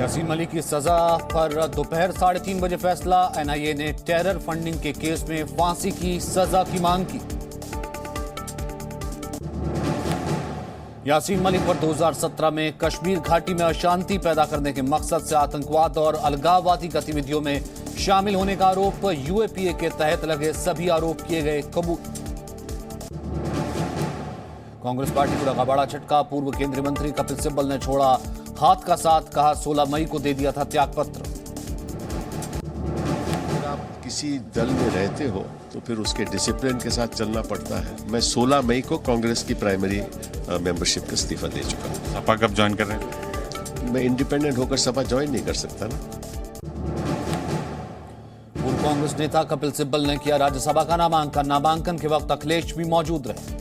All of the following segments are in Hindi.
यासीन मलिक की सजा पर दोपहर 3:30 बजे फैसला। एनआईए ने टेरर फंडिंग के केस में फांसी की सजा की मांग की। यासीन मलिक पर 2017 में कश्मीर घाटी में अशांति पैदा करने के मकसद से आतंकवाद और अलगाववादी गतिविधियों में शामिल होने का आरोप। यूएपीए के तहत लगे सभी आरोप किए गए कबूल। कांग्रेस पार्टी को लगा बड़ा झटका। पूर्व केंद्रीय मंत्री कपिल सिब्बल ने छोड़ा हाथ का साथ, कहा 16 मई को दे दिया था त्यागपत्र। अगर आप किसी दल में रहते हो तो फिर उसके डिसिप्लिन के साथ चलना पड़ता है। मैं 16 मई को कांग्रेस की प्राइमरी मेंबरशिप का इस्तीफा दे चुका हूं। सपा कब ज्वाइन कर रहे हैं? मैं इंडिपेंडेंट होकर सपा ज्वाइन नहीं कर सकता ना। पूर्व कांग्रेस नेता कपिल सिब्बल ने किया राज्यसभा का नामांकन। नामांकन के वक्त अखिलेश भी मौजूद रहे।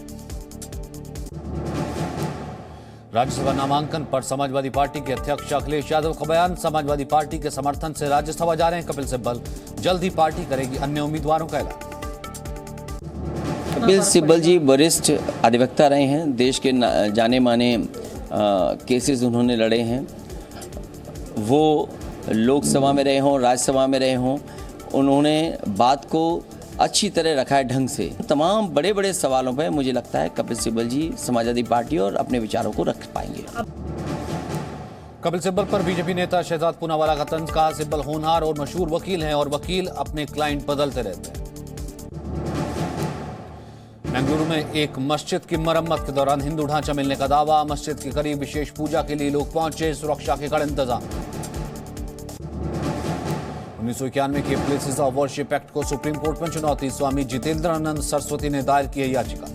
राज्यसभा नामांकन पर समाजवादी पार्टी के अध्यक्ष अखिलेश यादव का बयान। समाजवादी पार्टी के समर्थन से राज्यसभा जा रहे हैं कपिल सिब्बल। जल्द ही पार्टी करेगी अन्य उम्मीदवारों का ऐलान। कपिल सिब्बल जी वरिष्ठ अधिवक्ता रहे हैं। देश के जाने माने केसेस उन्होंने लड़े हैं। वो लोकसभा में रहे हों, राज्यसभा में रहे हों, उन्होंने बात को अच्छी तरह रखा है ढंग से। तमाम बड़े बड़े सवालों पर मुझे लगता है कपिल सिब्बल जी समाजवादी पार्टी और अपने विचारों को रख पाएंगे। कपिल सिब्बल पर बीजेपी नेता शहजाद पूनावाला का तंज। कहा सिब्बल होनहार और मशहूर वकील हैं और वकील अपने क्लाइंट बदलते रहते हैं। बेंगलुरु में एक मस्जिद की मरम्मत के दौरान हिंदू ढांचा मिलने का दावा। मस्जिद के करीब विशेष पूजा के लिए लोग पहुंचे। सुरक्षा के कड़े इंतजाम। 1991 के प्लेसेस ऑफ वर्शिप एक्ट को सुप्रीम कोर्ट में चुनौती। स्वामी जितेंद्रानंद सरस्वती ने दायर की है याचिका।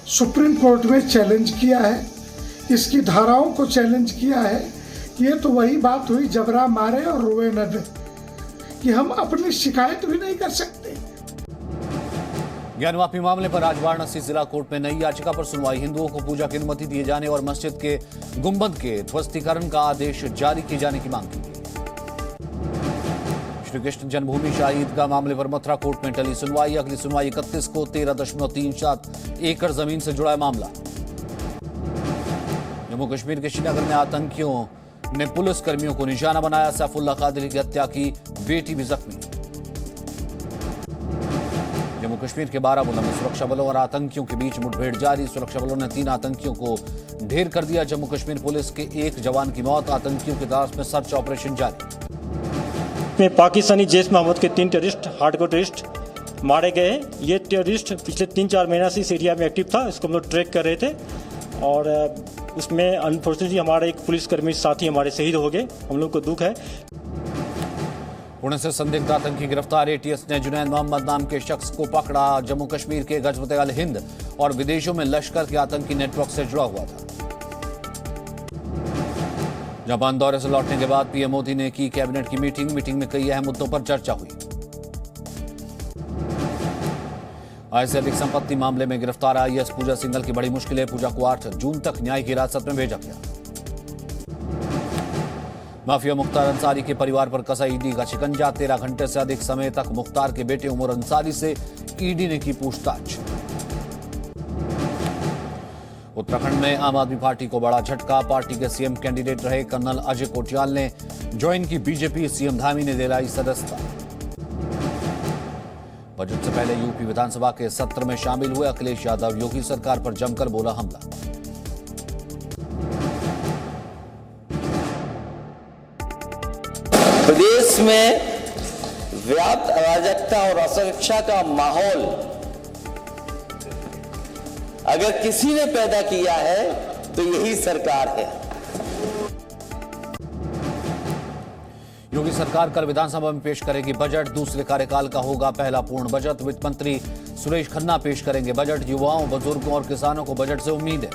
सुप्रीम कोर्ट में चैलेंज किया है, इसकी धाराओं को चैलेंज किया है। ये तो वही बात हुई जबरा मारे और रोए न दे, कि हम अपनी शिकायत भी नहीं कर सकते। ज्ञानवापी मामले पर आज वाराणसी जिला कोर्ट में नई याचिका पर सुनवाई। हिंदुओं को पूजा की अनुमति दिए जाने और मस्जिद के गुंबद के ध्वस्तीकरण का आदेश जारी किए जाने की मांग की गई। श्री कृष्ण जन्मभूमि शाही ईदगाह मामले पर मथुरा कोर्ट में टली सुनवाई। अगली सुनवाई 31 को। 13.37 एकड़ जमीन से जुड़ा है मामला। जम्मू कश्मीर के श्रीनगर में आतंकियों ने पुलिस कर्मियों को निशाना बनाया। सैफुल्लाह कादरी की हत्या की, बेटी भी जख्मी। जम्मू कश्मीर के बारामूला में सुरक्षा बलों और आतंकियों के बीच मुठभेड़ जारी। सुरक्षा बलों ने 3 आतंकियों को ढेर कर दिया। जम्मू कश्मीर पुलिस के 1 जवान की मौत। आतंकियों की तलाश में सर्च ऑपरेशन जारी। पाकिस्तानी जैश मोहम्मद के 3 टेररिस्ट, हार्डकोर टेररिस्ट मारे गए। ये टेररिस्ट पिछले 3-4 महीना से इस एरिया में एक्टिव था। इसको हम लोग ट्रैक कर रहे थे और उसमें अनफॉर्चुनेटली हमारा एक पुलिसकर्मी साथी हमारे शहीद हो गए। हम लोग को दुख है। पुणे से संदिग्ध आतंकी गिरफ्तार। एटीएस ने जुनैद मोहम्मद नाम के शख्स को पकड़ा। जम्मू कश्मीर के गजवत अल हिंद और विदेशों में लश्कर के आतंकी नेटवर्क से जुड़ा हुआ था। जापान दौरे से लौटने के बाद पीएम मोदी ने की कैबिनेट की मीटिंग में कई अहम मुद्दों पर चर्चा हुई। आय से अधिक संपत्ति मामले में गिरफ्तार आईएएस पूजा सिंघल की बड़ी मुश्किल है। पूजा को 8 जून तक न्यायिक हिरासत में भेजा गया। माफिया मुख्तार अंसारी के परिवार पर कसा ईडी का शिकंजा। 13 घंटे से अधिक समय तक मुख्तार के बेटे उमर अंसारी से ईडी ने की पूछताछ। उत्तराखंड में आम आदमी पार्टी को बड़ा झटका। पार्टी के सीएम कैंडिडेट रहे कर्नल अजय कोटियाल ने ज्वाइन की बीजेपी। सीएम धामी ने दिलाई सदस्यता। बजट से पहले यूपी विधानसभा के सत्र में शामिल हुए अखिलेश यादव। योगी सरकार पर जमकर बोला हमला। प्रदेश में व्याप्त अराजकता और असुरक्षा का माहौल अगर किसी ने पैदा किया है तो यही सरकार है। योगी सरकार कल विधानसभा में पेश करेगी बजट। दूसरे कार्यकाल का होगा पहला पूर्ण बजट। वित्त मंत्री सुरेश खन्ना पेश करेंगे बजट। युवाओं, बुजुर्गों और किसानों को बजट से उम्मीद है।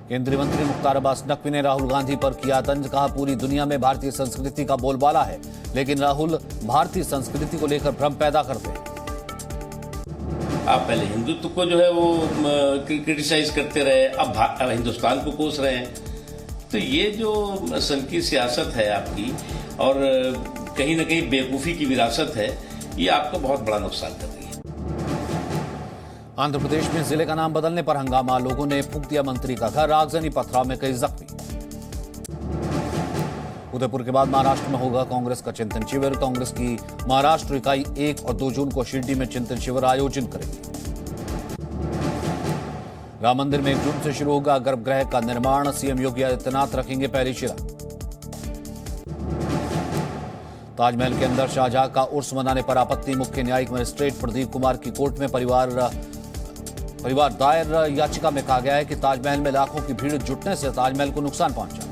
केंद्रीय मंत्री मुख्तार अब्बास नकवी ने राहुल गांधी पर किया तंज। कहा पूरी दुनिया में भारतीय संस्कृति का बोलबाला है, लेकिन राहुल भारतीय संस्कृति को लेकर भ्रम पैदा करते हैं। आप पहले हिंदुत्व को जो है वो क्रिटिसाइज करते रहे, अब हिंदुस्तान को कोस रहे हैं। तो ये जो सन की सियासत है आपकी और कहीं ना कहीं बेवकूफ़ी की विरासत है, ये आपको बहुत बड़ा नुकसान कर रही है। आंध्र प्रदेश में जिले का नाम बदलने पर हंगामा, लोगों ने फूंक दिया मंत्री का घर, आगजनी पथराव में कई जख्मी। उदयपुर के बाद महाराष्ट्र में होगा कांग्रेस का चिंतन शिविर, कांग्रेस की महाराष्ट्र इकाई 1 और 2 जून को शिरडी में चिंतन शिविर आयोजन करेगी। राम मंदिर में 1 जून से शुरू होगा गर्भगृह का निर्माण, सीएम योगी आदित्यनाथ रखेंगे पहली शिला। ताजमहल के अंदर शाहजहां का उर्स मनाने पर आपत्ति, मुख्य न्यायिक मजिस्ट्रेट प्रदीप कुमार की कोर्ट में परिवार दायर याचिका में कहा गया है कि ताजमहल में लाखों की भीड़ जुटने से ताजमहल को नुकसान पहुंचा।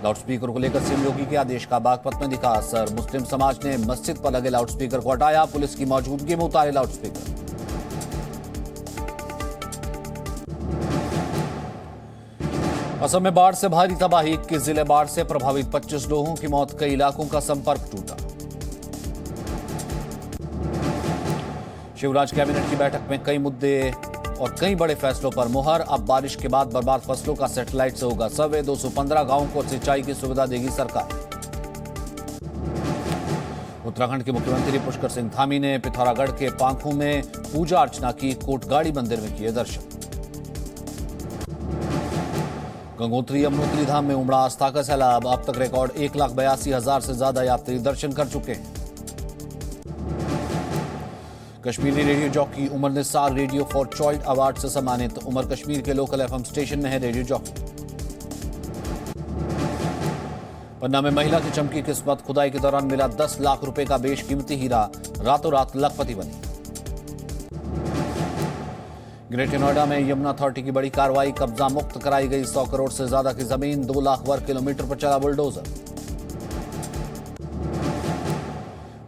लाउडस्पीकर को लेकर सीएम योगी के आदेश का बागपत में दिखा असर, मुस्लिम समाज ने मस्जिद पर लगे लाउडस्पीकर को हटाया, पुलिस की मौजूदगी में उतारे लाउडस्पीकर। असम में बाढ़ से भारी तबाही, 21 जिले बाढ़ से प्रभावित, 25 लोगों की मौत, कई इलाकों का संपर्क टूटा। शिवराज कैबिनेट की बैठक में कई मुद्दे और कई बड़े फैसलों पर मुहर, अब बारिश के बाद बर्बाद फसलों का सैटेलाइट से होगा सर्वे, 215 गांवों को सिंचाई की सुविधा देगी सरकार। उत्तराखंड के मुख्यमंत्री पुष्कर सिंह धामी ने पिथौरागढ़ के पांखू में पूजा अर्चना की, कोटगाड़ी मंदिर में किए दर्शन। गंगोत्री यमुनोत्री धाम में उमड़ा आस्था का सैलाब, अब तक रिकॉर्ड 1,82,000 से ज्यादा यात्री दर्शन कर चुके हैं। Kashmiri radio jockey Umar Nisar radio for child award से सम्मानित, उमर कश्मीर के लोकल एफएम स्टेशन में है रेडियो जॉकी। पन्ना में महिला की चमकी किस्मत, खुदाई के दौरान मिला 10 लाख रुपए का बेशकीमती हीरा, रातों रात लखपति बनी। ग्रेटर नोएडा में यमुना अथॉरिटी की बड़ी कार्रवाई, कब्जा मुक्त कराई गई 100 करोड़ से ज्यादा की जमीन, 2 लाख वर्ग किलोमीटर पर चला बुलडोजर।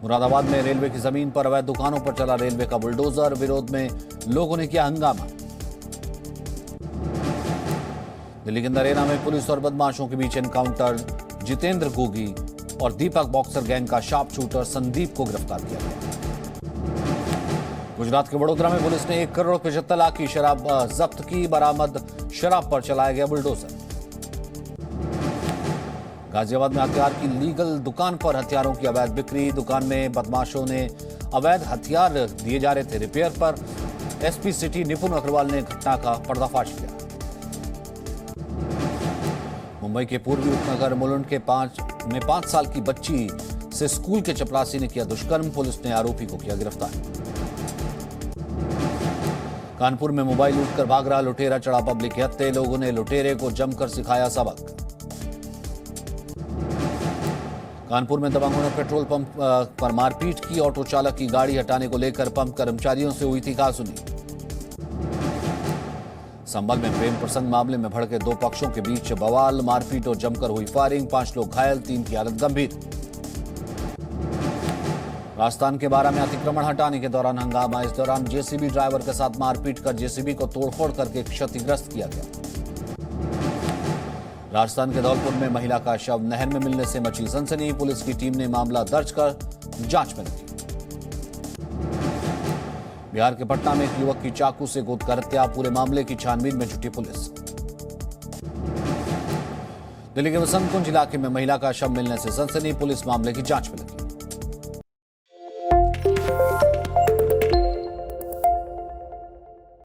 मुरादाबाद में रेलवे की जमीन पर अवैध दुकानों पर चला रेलवे का बुलडोजर, विरोध में लोगों ने किया हंगामा। दिल्ली के नरेला में पुलिस और बदमाशों के बीच एनकाउंटर, जितेंद्र गोगी और दीपक बॉक्सर गैंग का शार्प शूटर संदीप को गिरफ्तार किया गया। गुजरात के वडोदरा में पुलिस ने 1 करोड़ 75 लाख की शराब जब्त की, बरामद शराब पर चलाया गया बुलडोजर। गाजियाबाद में हथियार की लीगल दुकान पर हथियारों की अवैध बिक्री, दुकान में बदमाशों ने अवैध हथियार दिए जा रहे थे रिपेयर पर, एसपी सिटी निपुण अग्रवाल ने घटना का पर्दाफाश किया। मुंबई के पूर्वी उपनगर मुलुंड के 5 साल की बच्ची से स्कूल के चपरासी ने किया दुष्कर्म, पुलिस ने आरोपी को किया गिरफ्तार। कानपुर में मोबाइल लूटकर भाग रहा लुटेरा चढ़ा पब्लिक के हत्थे, लोगों ने लुटेरे को जमकर सिखाया सबक। कानपुर में दबंगों ने पेट्रोल पंप पर मारपीट की, ऑटो चालक की गाड़ी हटाने को लेकर पंप कर्मचारियों से हुई थी कहासुनी। संभल में प्रेम प्रसंग मामले में भड़के 2 पक्षों के बीच बवाल, मारपीट और जमकर हुई फायरिंग, 5 लोग घायल, 3 की हालत गंभीर। राजस्थान के बारा में अतिक्रमण हटाने के दौरान हंगामा, इस दौरान जेसीबी ड्राइवर के साथ मारपीट कर जेसीबी को तोड़फोड़ करके क्षतिग्रस्त किया गया। राजस्थान के धौलपुर में महिला का शव नहर में मिलने से मची सनसनी, पुलिस की टीम ने मामला दर्ज कर जांच में रखी। बिहार के पटना में एक युवक की चाकू से गोदकर हत्या, पूरे मामले की छानबीन में जुटी पुलिस। दिल्ली के वसंत कुंज इलाके में महिला का शव मिलने से सनसनी, पुलिस मामले की जांच में लगी।